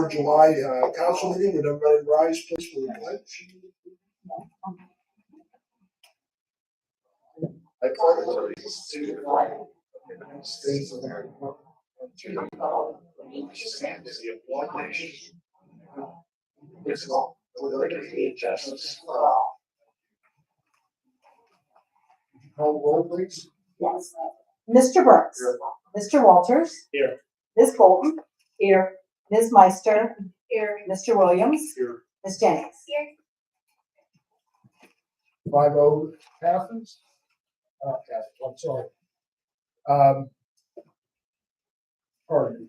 24th, July council meeting. Would everybody rise, please, for the pledge? I pledge allegiance to the flag of the United States of America and to the republic which stands in one nation, indivisible, with liberty and justice for all. Call the roll, please. Yes. Mr. Brooks. Here. Mr. Walters. Here. Ms. Bolton. Here. Ms. Meister. Here. Mr. Williams. Here. Ms. Jennings. Here. 5-0 passes. I'm sorry. Pardon me.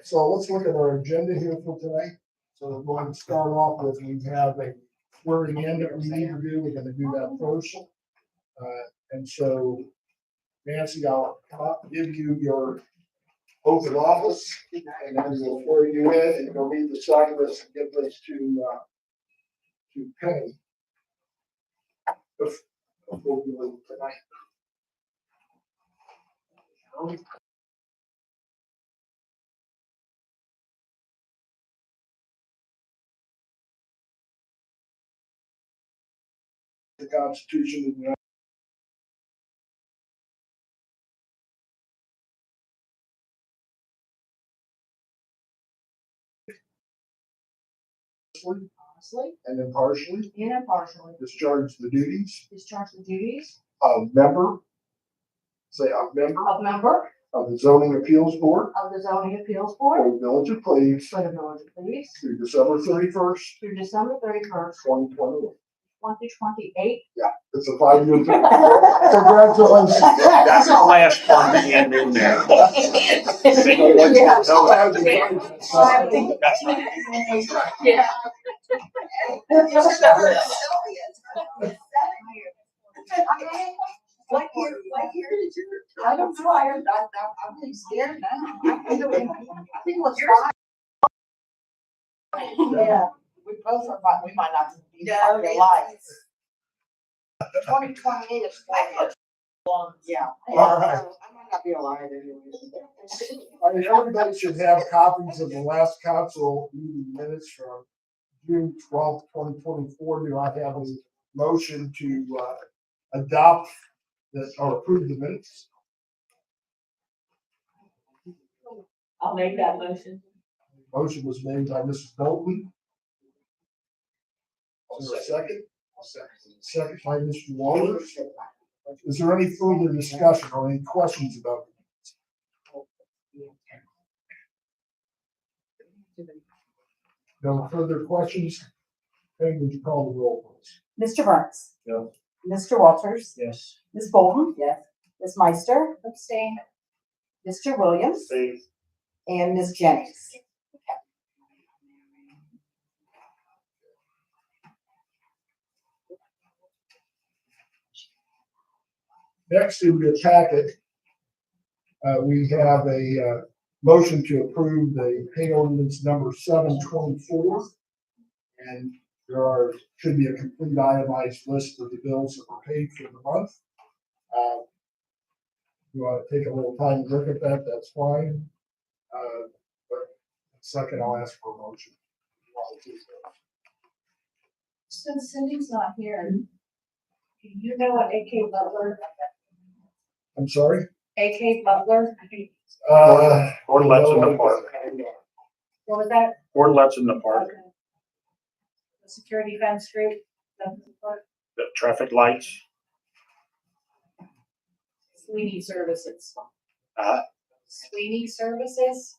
So let's look at our agenda here for tonight. So we're going to start off with, we have a swearing in that we need to do. We're going to do that first. And so, Nancy, I'll give you your oath of office, and then we'll swear you in, and you'll need to sign this and give this to Penny before we leave tonight. The Constitution of the United States. Honestly. And impartially And impartially. discharge the duties Discharge the duties of member, say a member of member of the Zoning Appeals Board of the Zoning Appeals for Board the Village of Cleves for the Village of Cleves through December 31st, through December 31st, 2021. 2028. It's a 5-year term. Congratulations. That's the last part that you in there. Yeah. I'm tired. I'm scared now. I think it was fine. Yeah, we both are, but we might not be part of the lights. 2028 is 4 years long, yeah. All right. I might not be alive anyway. I mean, everybody should have copies of the last council meeting minutes from June 12th, 2024. Do I have a motion to adopt or approve the minutes? I'll make that motion. Motion was made by Mrs. Bolton. Is there a second? Second by Mr. Walters. Is there any further discussion or any questions about it? No further questions? Hey, would you call the roll, please? Mr. Burns. Yeah. Mr. Walters. Yes. Ms. Bolton. Yes. Ms. Meister. Abstain. Mr. Williams. And Ms. Jennings. Next in your packet, we have a motion to approve the pay ordinance number 724. And there should be a complete itemized list of the bills that were paid for the month. You want to take a little time to look at that, that's fine. But second, I'll ask for a motion. Since Cindy's not here, do you know what AK Butler? I'm sorry? AK Butler? Or lets in the park. What was that? Or lets in the park. Okay. The security fence group? The traffic lights. Sweeney Services. Uh, Sweeney Services?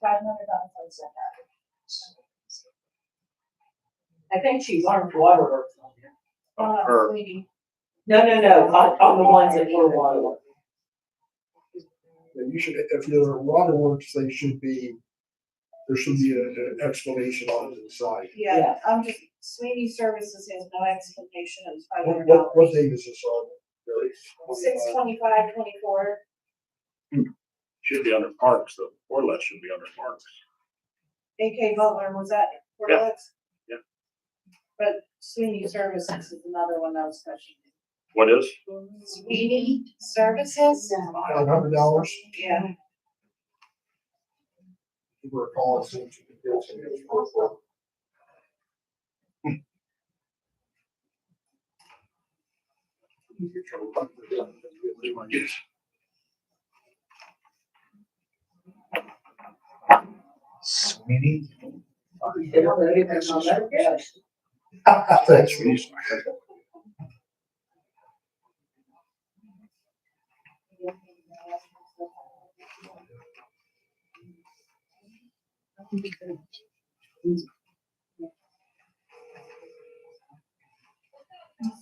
$500 on I think she learned waterworks. Her. Sweeney. No, on the ones that were waterworks. You should, if you're waterworks, there should be an explanation on the side. Yeah, I'm just, Sweeney Services has no explanation, it was $500. What date is this on? Really? 6/25/24. Should be under parks, though. Or lets should be under parks. AK Butler, was that for Yeah. Lex? Yeah. But Sweeney Services is another one that was special. What is? Speedy services? $500. Yeah. Give her a call and see if she can get some. Sweeney? Thanks, Reese.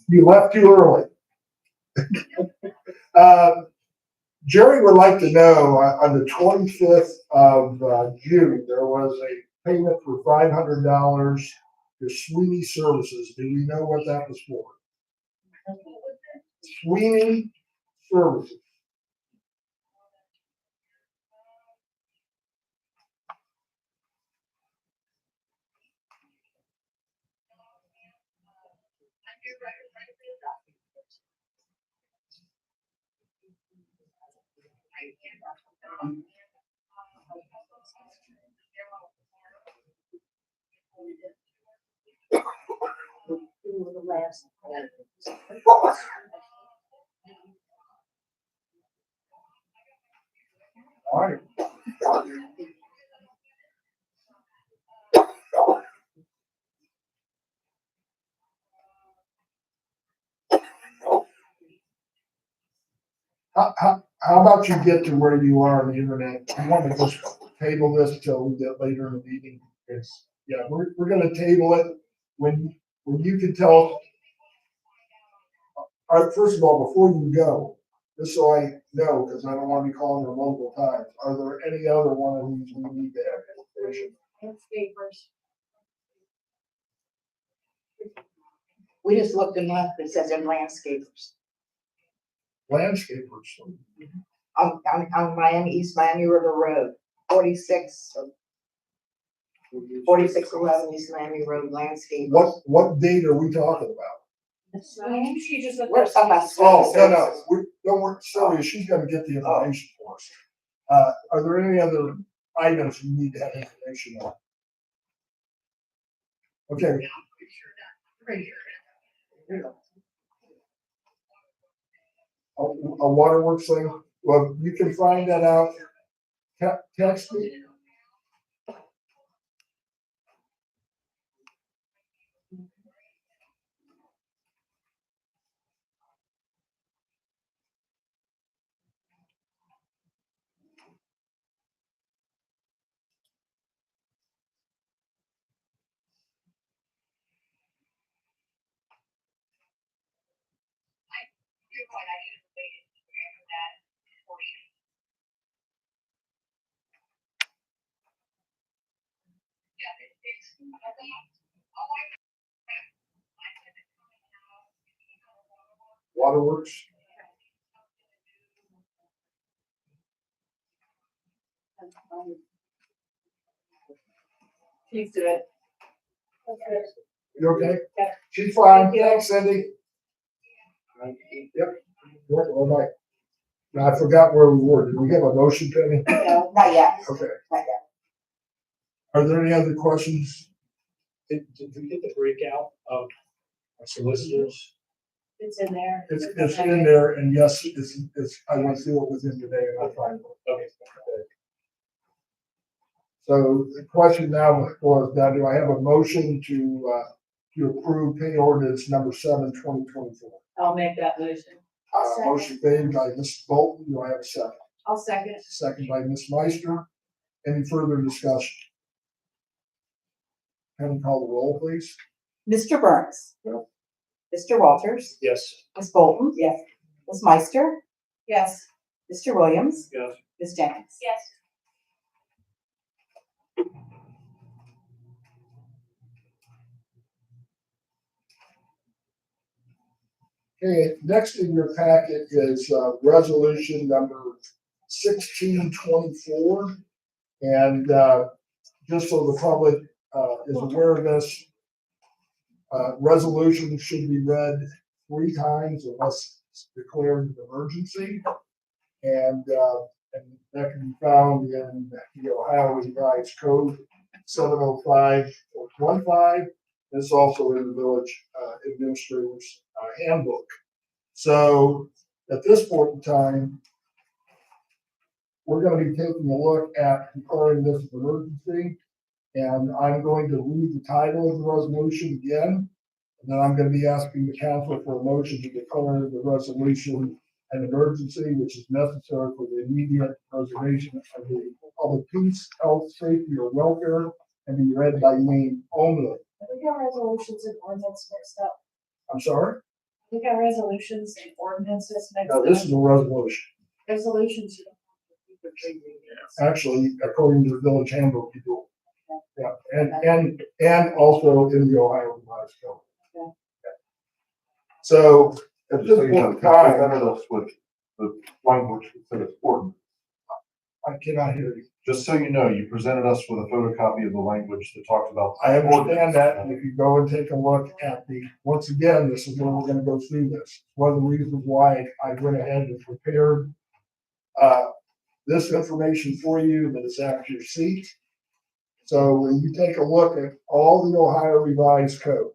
You left too early. Jerry would like to know, on the 25th of June, there was a payment for $500 to Sweeney Services. Do we know what that was for? Sweeney Services. All right. How about you get to where you are on the internet? I want to just table this till we get later in the meeting. Yeah, we're gonna table it when you can tell. All right, first of all, before you go, just so I know, because I don't want to be calling the local times, are there any other one of these we need to have information? We just looked them up, it says in landscapers, Landscapers. on Miami, East Miami River Road, 4611 East Miami Road, landscape. What date are we talking about? She just looked We're up. talking about. Oh, no, don't worry, Sylvia, she's gonna get the information for us. Are there any other items you need to have information on? Okay. A waterworks thing, well, you can find that out. Text me. Waterworks. Please do it. You okay? Yeah. She's fine. Thank you. Thanks, Cindy. Yep. All right. Now, I forgot where we were. Did we have a motion, Penny? No, not yet, Okay. not yet. Are there any other questions? Did we get the breakout of our solicitors? It's in there. It's in there, and yes, I went through it with him today, and I find it. Okay. So the question now was, now do I have a motion to approve pay ordinance number 7/2024? I'll make that motion. Motion made by Ms. Bolton. Do I have a second? I'll second. Second by Ms. Meister. Any further discussion? Can we call the roll, please? Mr. Burns. Yep. Mr. Walters. Yes. Ms. Bolton. Yes. Ms. Meister. Yes. Mr. Williams. Yes. Ms. Jenkins. Yes. Okay, next in your packet is resolution number 1624. And just so the public is aware of this, resolution should be read 3 times unless it's declared an emergency. And that can be found in the Ohio Revised Code 705.15. It's also in the village administrator's handbook. So at this point in time, we're going to be taking a look at declaring this an emergency. And I'm going to read the title of the resolution again. And then I'm going to be asking the council for a motion to declare the resolution an emergency, which is necessary for the immediate preservation of the public peace, health, safety, or welfare, and be read by name only. We got resolutions and ordinance mixed up. I'm sorry? We got resolutions and ordinances mixed No, up. this is a resolution. Resolutions. You Actually, according to the village handbook, you do. Yeah, and also in the Ohio Revised Code. Okay. So at this So, you know, point in time, presented us with the language that said it's important. I cannot hear you. Just so you know, you presented us with a photocopy of the language that talked about. I understand that, and if you go and take a look at once again, this is where we're gonna go through this. One of the reasons why I went ahead and prepared this information for you that is at your seat. So when you take a look at all the Ohio Revised Code,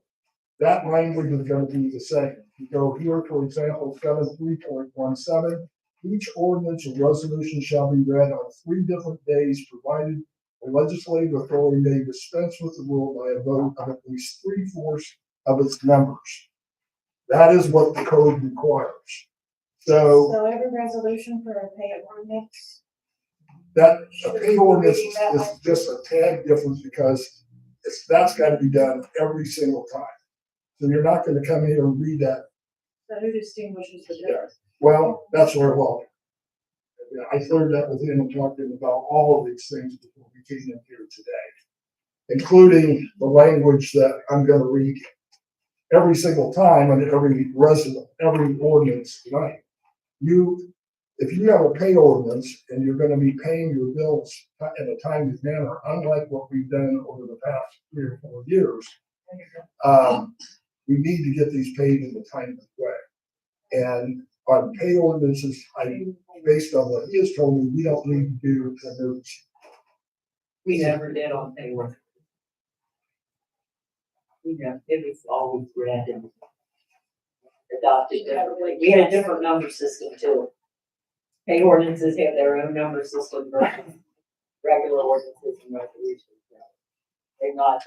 that language is gonna be the same. You go here, for example, 73.17, each ordinance or resolution shall be read on 3 different days, provided the legislative authority may dispense with the rule by a vote of at least 3/4 of its members. That is what the code requires. So So every resolution for a pay ordinance. that a pay ordinance is just a tad different because that's gotta be done every single time. So you're not gonna come here and read that. So who distinguishes the difference? Well, that's where, well, I cleared that with him and talked to him about all of these things before we came in here today, including the language that I'm gonna read every single time on every ordinance tonight. If you have a pay ordinance and you're gonna be paying your bills in a timely manner, unlike what we've done over the past 3 or 4 years, we need to get these paid in a timely way. And on pay ordinances, based on what he has told me, we don't need to do an emergency. We never did on payroll. It was always read and adopted differently. We had a different number system too. Pay ordinances have their own number system for regular ordinances and resolutions. They're not,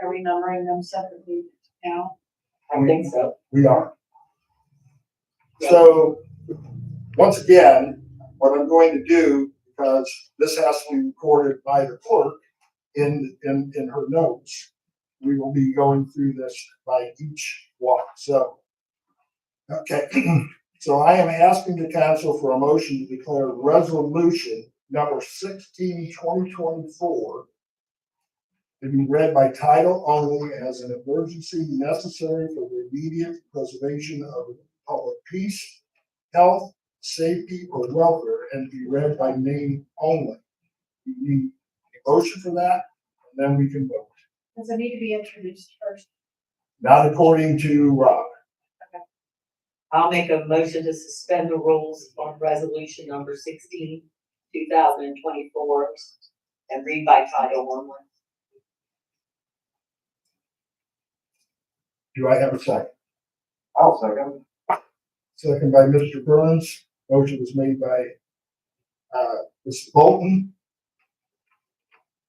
Are we numbering them separately now? I think so. We are. So, once again, what I'm going to do, because this has to be recorded by the clerk in her notes, we will be going through this by each one. So, okay. So I am asking the council for a motion to declare resolution number 16, 2024 to be read by title only as an emergency necessary for the immediate preservation of public peace, health, safety, or welfare, and be read by name only. We need a motion for that, and then we can vote. Does it need to be introduced first? Not according to Rob. I'll make a motion to suspend the rules on resolution number 16, 2024, and read by title only. Do I have a second? I'll second. Second by Mr. Burns. Motion was made by Mr. Bolton.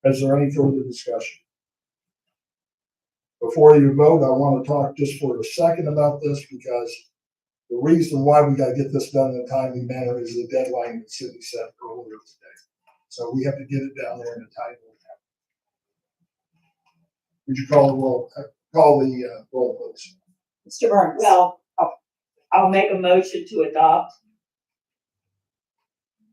Is there any further discussion? Before you vote, I want to talk just for a second about this because the reason why we got to get this done in a timely manner is the deadline the city set earlier today. So we have to get it down there in a timely manner. Would you call the roll? Call the roll, please. Mr. Burns. Well, I'll make a motion to adopt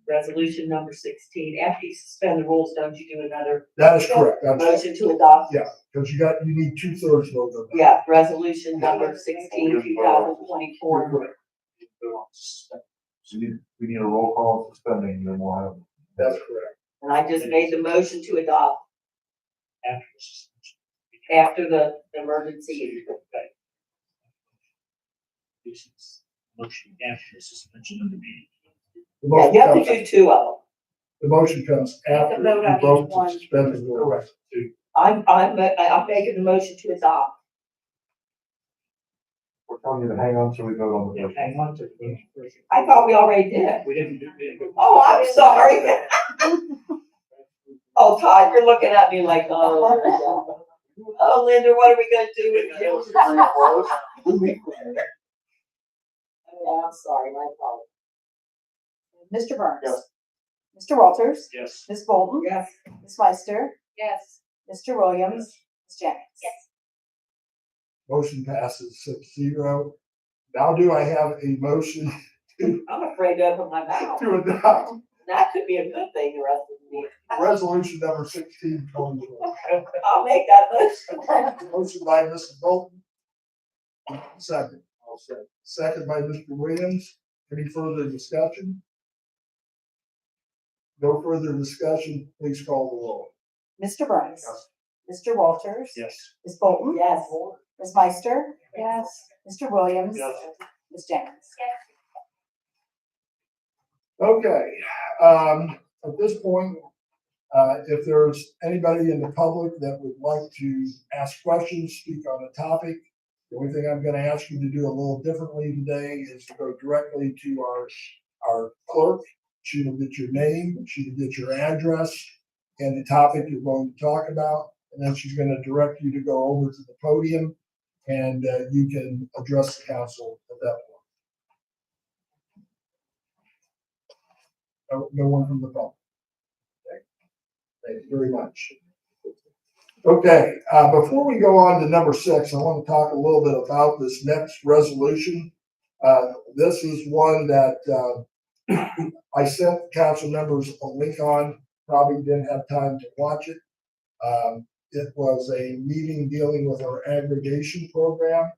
resolution number 16. After you suspend the rules, don't you do another That is correct. motion to adopt? Because you need 2/3 vote on that. Yeah, resolution number 16, 2024. So we need a roll call suspending, then we'll have. That's correct. And I just made the motion to adopt After. after the emergency. Motion after the suspension of the meeting. The Yeah, motion you have to comes- do two of them. The motion comes after vote on the vote each one. to suspend the rules. I'm making the motion to adopt. We're telling you to hang on till we vote on the Yeah, motion. hang on to it. I thought we already did. We didn't do it. Oh, I'm sorry. Oh, Todd, you're looking at me like, oh, oh, Linda, what are we gonna do with you? Yeah, I'm sorry, my fault. Mr. Burns. Yes. Mr. Walters. Yes. Ms. Bolton. Yes. Ms. Meister. Yes. Mr. Williams. Ms. Jennings. Yes. Motion passes 6-0. Now do I have a motion I'm afraid to open my mouth. to adopt That could be a good thing the rest of the meeting. resolution number 16/2020? I'll make that motion. Motion by Mr. Bolton. Second. I'll second. Second by Mr. Williams. Any further discussion? No further discussion, please call the roll. Mr. Burns. Yes. Mr. Walters. Yes. Ms. Bolton. Yes. Ms. Meister. Yes. Mr. Williams. Yes. Ms. Jennings. Okay, at this point, if there's anybody in the public that would like to ask questions, speak on a topic, the only thing I'm gonna ask you to do a little differently today is to go directly to our clerk. She will get your name, she will get your address and the topic you're going to talk about, and then she's gonna direct you to go over to the podium and you can address the council at that point. No one from the public. Okay. Thank you very much. Okay, before we go on to number 6, I want to talk a little bit about this next resolution. This is one that I sent council members a link on, probably didn't have time to watch it. It was a meeting dealing with our aggregation program.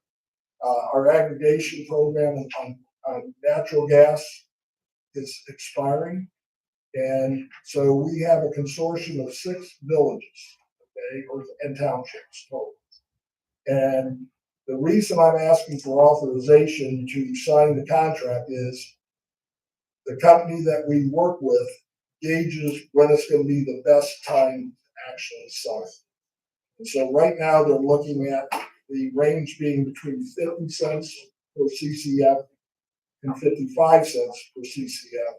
Our aggregation program on natural gas is expiring. And so we have a consortium of 6 villages, okay, and townships total. And the reason I'm asking for authorization to sign the contract is the company that we work with gauges when it's going to be the best time to actually sign. And so right now they're looking at the range being between 50 cents per CCF and 55 cents per CCF.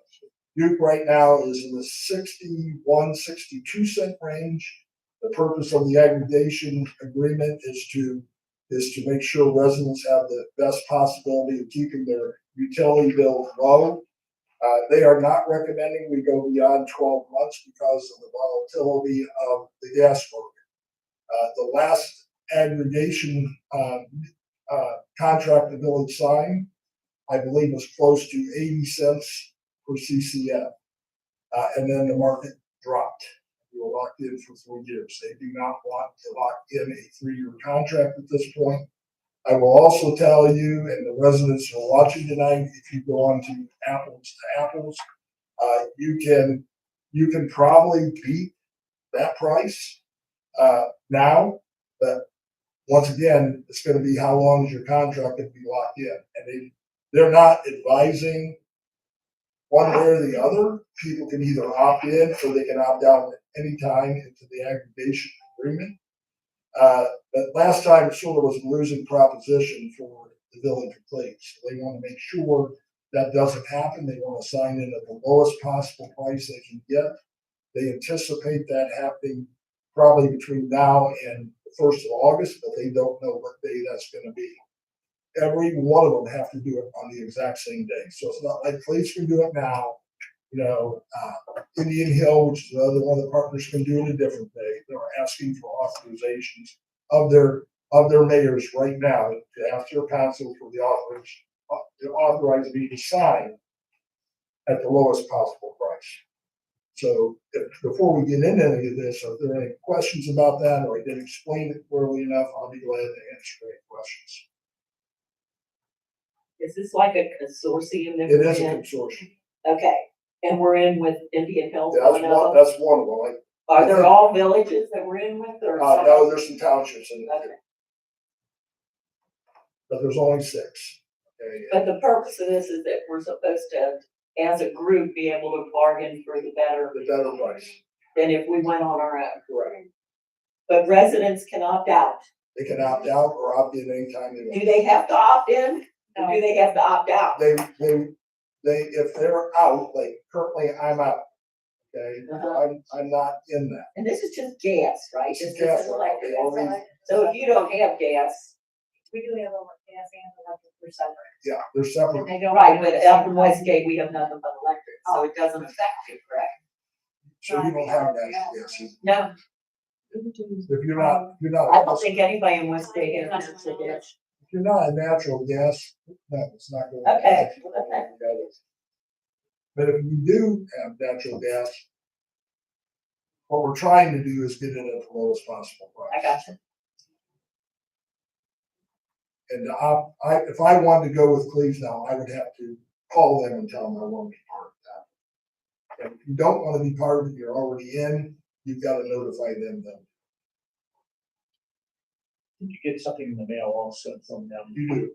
Duke right now is in the 61, 62 cent range. The purpose of the aggregation agreement is to make sure residents have the best possibility of keeping their utility bills low. They are not recommending we go beyond 12 months because of the volatility of the gas market. The last aggregation contract the village signed, I believe, was close to 80 cents per CCF. And then the market dropped. We were locked in for 3 years. They do not want to lock in a 3-year contract at this point. I will also tell you, and the residents who are watching tonight, if you go on to apples, you can probably beat that price now, but once again, it's going to be how long is your contract to be locked in, and they're not advising one way or the other. People can either opt in or they can opt out at any time into the aggregation agreement. But last time it sort of was a losing proposition for the village of Cleves. They want to make sure that doesn't happen. They want to sign in at the lowest possible price they can get. They anticipate that happening probably between now and the 1st of August, but they don't know what day that's going to be. Every one of them have to do it on the exact same day. So it's not like Cleves can do it now. You know, Indian Hill, which is the other one of the partners, can do it a different day. They're asking for authorizations of their mayors right now to ask their council for the to authorize me to sign at the lowest possible price. So before we get into any of this, if there are any questions about that, or I didn't explain it clearly enough, I'll be glad to answer any questions. Is this like a consortium that It we're is a in? consortium. Okay, and we're in with Indian Hills, Yeah, one of them? that's one of them. Are there all villages that we're in with, or? No, there's some townships in Okay. there. But there's only 6. Okay, But the purpose of this is that we're supposed to, as a group, be able to bargain for the better the better price, than if we went on our own. correct. But residents can opt out. They can opt out or opt in anytime they want. Do they have to opt in? Or do they have to opt out? They, if they're out, like currently I'm out, okay? Uh-huh. I'm not in that. And this is just gas, right? This is This gas, isn't electric. they already- So if you don't have gas, We do have a gas and electric for separate. Yeah, they're separate. They don't. right, but up in Westgate, we have nothing but electric, so it doesn't affect you, correct? So you don't have that, yes. No, If you're not, I don't think anybody in Westgate has natural gas. if you're not a natural gas, no, it's not going. Okay. But if you do have natural gas, what we're trying to do is get it at the lowest possible price. I got you. And if I wanted to go with Cleves now, I would have to call them and tell them I want to be part of that. And if you don't want to be part of it, you're already in, you've got to notify them then. You get something in the mail also from them. You do.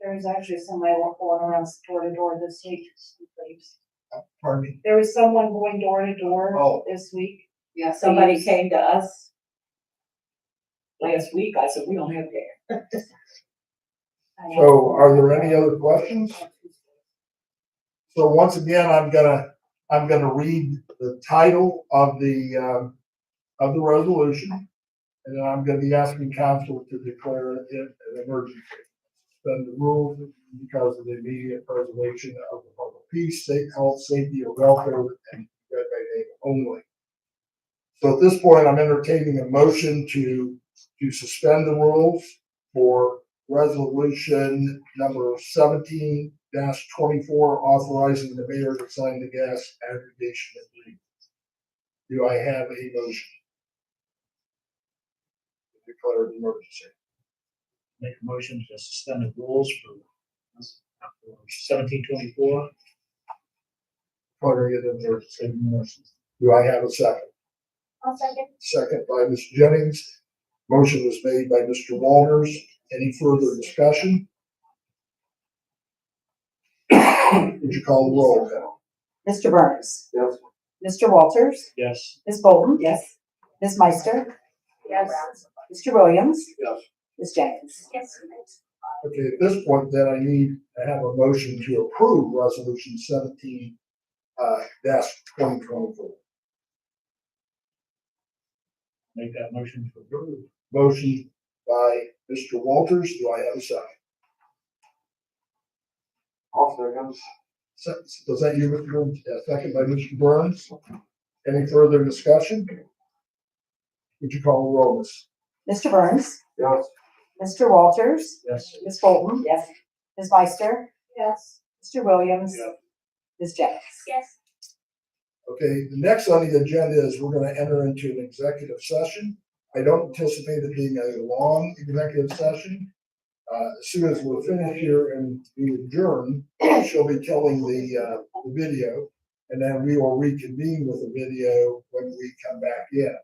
There's actually somebody going around door to door this week. Pardon me. There was someone going door to door Oh. this week. Yeah, somebody came to us last week. I said, we don't have gas. So are there any other questions? So once again, I'm gonna read the title of the resolution. And then I'm gonna be asking council to declare it an emergency. Suspend the rules because of the immediate preservation of the public peace, state health, safety, or welfare, and read by name only. So at this point, I'm entertaining a motion to suspend the rules for resolution number 17-24, authorizing the mayor to sign the gas aggregation agreement. Do I have a motion? Declare an emergency. Make a motion to suspend the rules for 1724. Declare it an emergency. Do I have a second? I'll second. Second by Ms. Jennings. Motion was made by Mr. Walters. Any further discussion? Would you call the roll now? Mr. Burns. Yes. Mr. Walters. Yes. Ms. Bolton. Yes. Ms. Meister. Yes. Mr. Williams. Yes. Ms. Jennings. Yes. Okay, at this point, then I need to have a motion to approve resolution 17 -2024. Make that motion to approve. Motion by Mr. Walters. Do I have a second? I'll second. Was that you, Mr. Burns? Yeah, second by Mr. Burns. Any further discussion? Would you call the roll, Ms.? Mr. Burns. Yes. Mr. Walters. Yes. Ms. Bolton. Yes. Ms. Meister. Yes. Mr. Williams. Yeah. Ms. Jennings. Yes. Okay, the next on the agenda is we're gonna enter into an executive session. I don't anticipate it being a long executive session. As soon as we're finished here and we adjourn, she'll be killing the video. And then we will reconvene with the video when we come back in.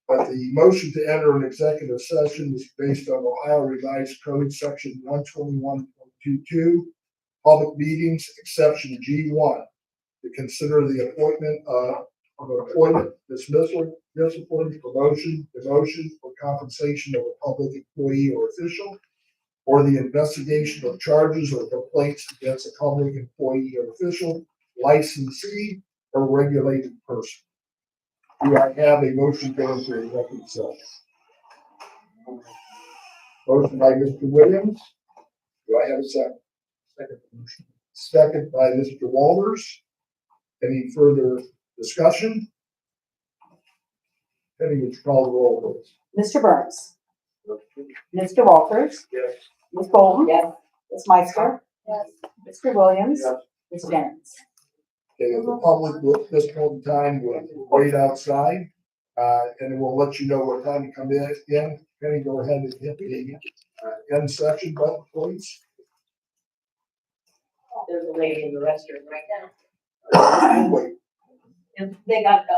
But the motion to enter an executive session is based on Ohio Revised Code, section 121.22, public meetings, exception G1. To consider the appointment of employment, dismissal, discipline, promotion, demotion, or compensation of a public employee or official, or the investigation of charges or complaints against a public employee or official, licensee, or regulated person. Do I have a motion going to executive session? Motion by Mr. Williams. Do I have a second? Second motion. Second by Mr. Walters. Any further discussion? Penny, would you call the roll, please? Mr. Burns. Mr. Walters. Yes. Ms. Bolton. Yes. Ms. Meister. Yes. Mr. Williams. Yes. Ms. Jennings. Okay, the public will, at this point in time, will wait outside, and we'll let you know what time to come in. Penny, go ahead and hit the end section button, please. There's a lady in the restroom right now. Wait, And they got the